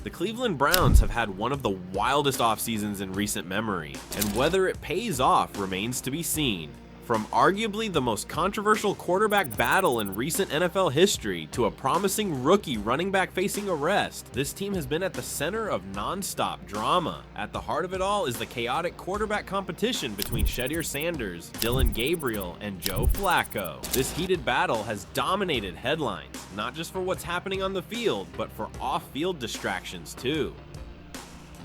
The Cleveland Browns have had one of the wildest offseasons in recent memory, and whether it pays off remains to be seen. From arguably the most controversial quarterback battle in recent NFL history to a promising rookie running back facing arrest, this team has been at the center of non-stop drama. At the heart of it all is the chaotic quarterback competition between Shedeur Sanders, Dillon Gabriel, and Joe Flacco. This heated battle has dominated headlines, not just for what's happening on the field, but for off-field distractions too.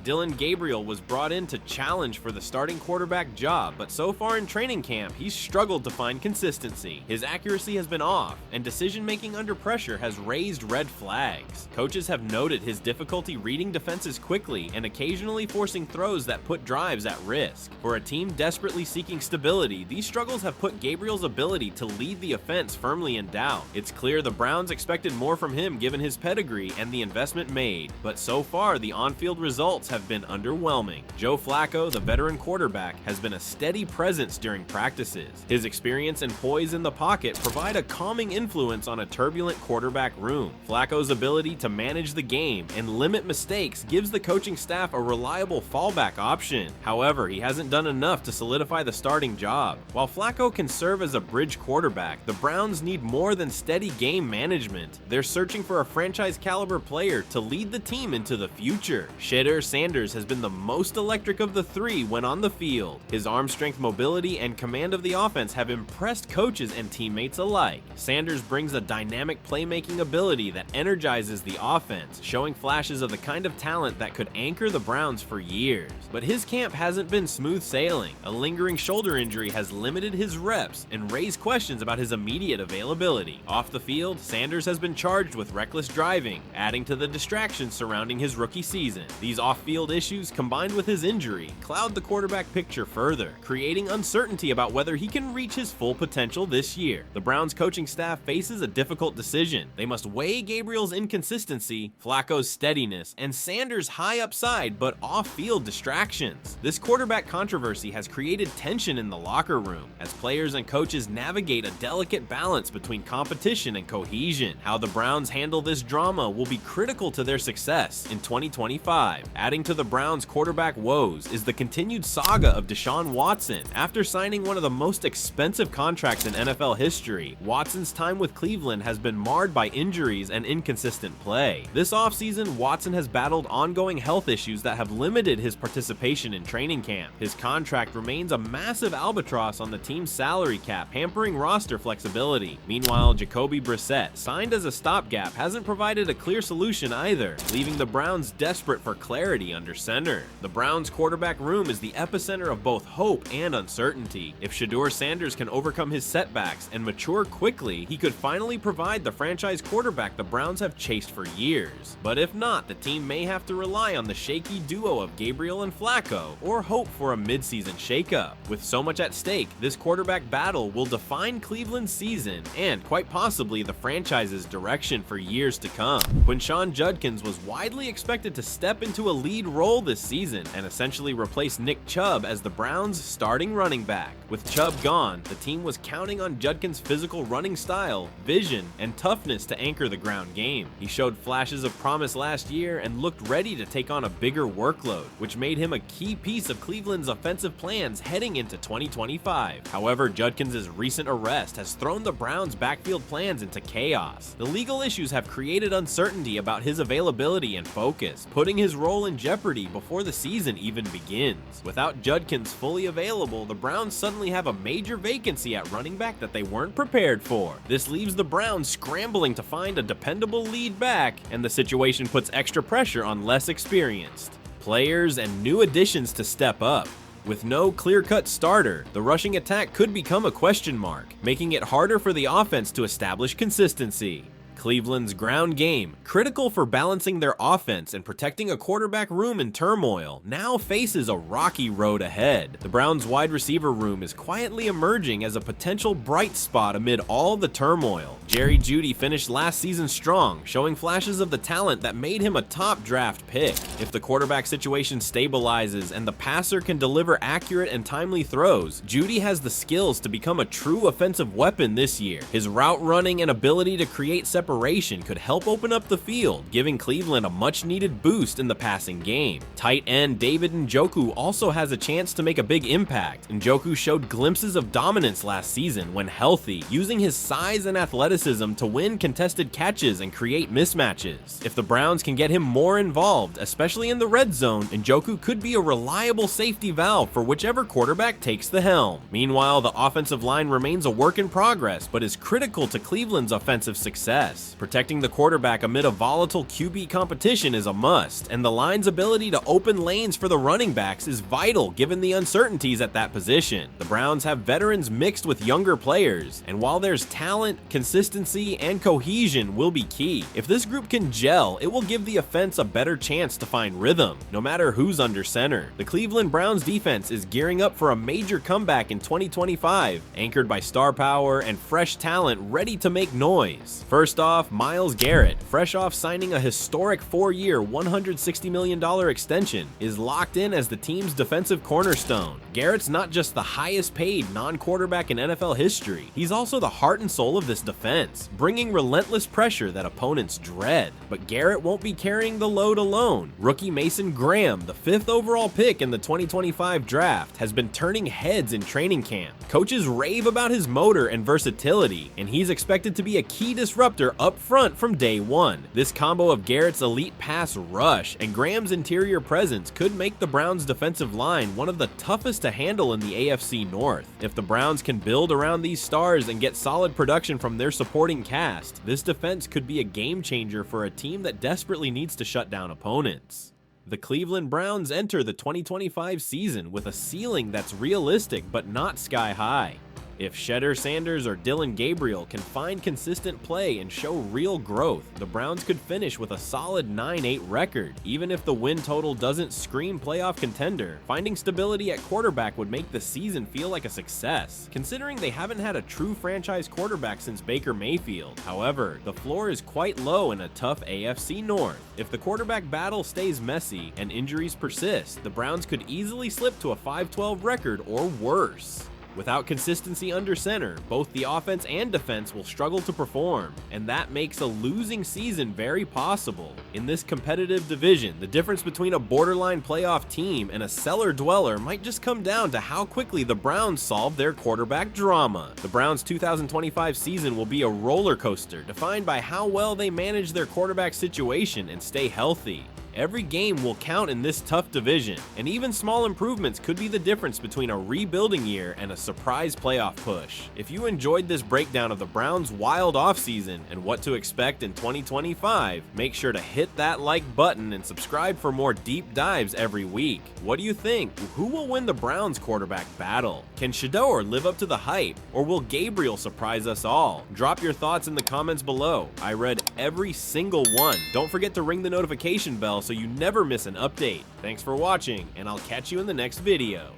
Dillon Gabriel was brought in to challenge for the starting quarterback job, but so far in training camp, he's struggled to find consistency. His accuracy has been off, and decision-making under pressure has raised red flags. Coaches have noted his difficulty reading defenses quickly and occasionally forcing throws that put drives at risk. For a team desperately seeking stability, these struggles have put Gabriel's ability to lead the offense firmly in doubt. It's clear the Browns expected more from him given his pedigree and the investment made, but so far the on-field results have been underwhelming. Joe Flacco, the veteran quarterback, has been a steady presence during practices. His experience and poise in the pocket provide a calming influence on a turbulent quarterback room. Flacco's ability to manage the game and limit mistakes gives the coaching staff a reliable fallback option. However, he hasn't done enough to solidify the starting job. While Flacco can serve as a bridge quarterback, the Browns need more than steady game management. They're searching for a franchise-caliber player to lead the team into the future. Shedeur Sanders has been the most electric of the three when on the field. His arm strength, mobility, and command of the offense have impressed coaches and teammates alike. Sanders brings a dynamic playmaking ability that energizes the offense, showing flashes of the kind of talent that could anchor the Browns for years. But his camp hasn't been smooth sailing. A lingering shoulder injury has limited his reps and raised questions about his immediate availability. Off the field, Sanders has been charged with reckless driving, adding to the distractions surrounding his rookie season. These off-field issues combined with his injury cloud the quarterback picture further, creating uncertainty about whether he can reach his full potential this year. The Browns coaching staff faces a difficult decision. They must weigh Gabriel's inconsistency, Flacco's steadiness, and Sanders' high upside but off-field distractions. This quarterback controversy has created tension in the locker room as players and coaches navigate a delicate balance between competition and cohesion. How the Browns handle this drama will be critical to their success in 2025. Adding to the Browns' quarterback woes is the continued saga of Deshaun Watson. After signing one of the most expensive contracts in NFL history, Watson's time with Cleveland has been marred by injuries and inconsistent play. This offseason, Watson has battled ongoing health issues that have limited his participation in training camp. His contract remains a massive albatross on the team's salary cap, hampering roster flexibility. Meanwhile, Jacoby Brissett, signed as a stopgap, hasn't provided a clear solution either, leaving the Browns desperate for clarity under center. The Browns' quarterback room is the epicenter of both hope and uncertainty. If Shedeur Sanders can overcome his setbacks and mature quickly, he could finally provide the franchise quarterback the Browns have chased for years. But if not, the team may have to rely on the shaky duo of Gabriel and Flacco, or hope for a midseason shakeup. With so much at stake, this quarterback battle will define Cleveland's season and, quite possibly, the franchise's direction for years to come. Quinshon Judkins was widely expected to step into a lead role this season and essentially replace Nick Chubb as the Browns' starting running back. With Chubb gone, the team was counting on Judkins' physical running style, vision, and toughness to anchor the ground game. He showed flashes of promise last year and looked ready to take on a bigger workload, which made him a key piece of Cleveland's offensive plans heading into 2025. However, Judkins' recent arrest has thrown the Browns' backfield plans into chaos. The legal issues have created uncertainty about his availability and focus, putting his role in jeopardy before the season even begins. Without Judkins fully available, the Browns suddenly have a major vacancy at running back that they weren't prepared for. This leaves the Browns scrambling to find a dependable lead back, and the situation puts extra pressure on less experienced players and new additions to step up. With no clear-cut starter, the rushing attack could become a question mark, making it harder for the offense to establish consistency. Cleveland's ground game, critical for balancing their offense and protecting a quarterback room in turmoil, now faces a rocky road ahead. The Browns' wide receiver room is quietly emerging as a potential bright spot amid all the turmoil. Jerry Jeudy finished last season strong, showing flashes of the talent that made him a top draft pick. If the quarterback situation stabilizes and the passer can deliver accurate and timely throws, Jeudy has the skills to become a true offensive weapon this year. His route running and ability to create separation separation could help open up the field, giving Cleveland a much-needed boost in the passing game. Tight end David Njoku also has a chance to make a big impact. Njoku showed glimpses of dominance last season when healthy, using his size and athleticism to win contested catches and create mismatches. If the Browns can get him more involved, especially in the red zone, Njoku could be a reliable safety valve for whichever quarterback takes the helm. Meanwhile, the offensive line remains a work in progress, but is critical to Cleveland's offensive success. Protecting the quarterback amid a volatile QB competition is a must, and the line's ability to open lanes for the running backs is vital given the uncertainties at that position. The Browns have veterans mixed with younger players, and while there's talent, consistency, and cohesion will be key. If this group can gel, it will give the offense a better chance to find rhythm, no matter who's under center. The Cleveland Browns defense is gearing up for a major comeback in 2025, anchored by star power and fresh talent ready to make noise. First off, Myles Garrett, fresh off signing a historic 4-year, $160 million extension, is locked in as the team's defensive cornerstone. Garrett's not just the highest paid non-quarterback in NFL history, he's also the heart and soul of this defense, bringing relentless pressure that opponents dread. But Garrett won't be carrying the load alone. Rookie Mason Graham, the 5th overall pick in the 2025 draft, has been turning heads in training camp. Coaches rave about his motor and versatility, and he's expected to be a key disruptor up front from day one. This combo of Garrett's elite pass rush and Graham's interior presence could make the Browns' defensive line one of the toughest to handle in the AFC North. If the Browns can build around these stars and get solid production from their supporting cast, this defense could be a game changer for a team that desperately needs to shut down opponents. The Cleveland Browns enter the 2025 season with a ceiling that's realistic but not sky high. If Shedeur Sanders or Dillon Gabriel can find consistent play and show real growth, the Browns could finish with a solid 9-8 record. Even if the win total doesn't scream playoff contender, finding stability at quarterback would make the season feel like a success, considering they haven't had a true franchise quarterback since Baker Mayfield. However, the floor is quite low in a tough AFC North. If the quarterback battle stays messy and injuries persist, the Browns could easily slip to a 5-12 record or worse. Without consistency under center, both the offense and defense will struggle to perform, and that makes a losing season very possible. In this competitive division, the difference between a borderline playoff team and a cellar dweller might just come down to how quickly the Browns solve their quarterback drama. The Browns' 2025 season will be a roller coaster, defined by how well they manage their quarterback situation and stay healthy. Every game will count in this tough division, and even small improvements could be the difference between a rebuilding year and a surprise playoff push. If you enjoyed this breakdown of the Browns' wild offseason and what to expect in 2025, make sure to hit that like button and subscribe for more deep dives every week. What do you think? Who will win the Browns quarterback battle? Can Shedeur live up to the hype, or will Gabriel surprise us all? Drop your thoughts in the comments below. I read every single one. Don't forget to ring the notification bell so you never miss an update. Thanks for watching, and I'll catch you in the next video.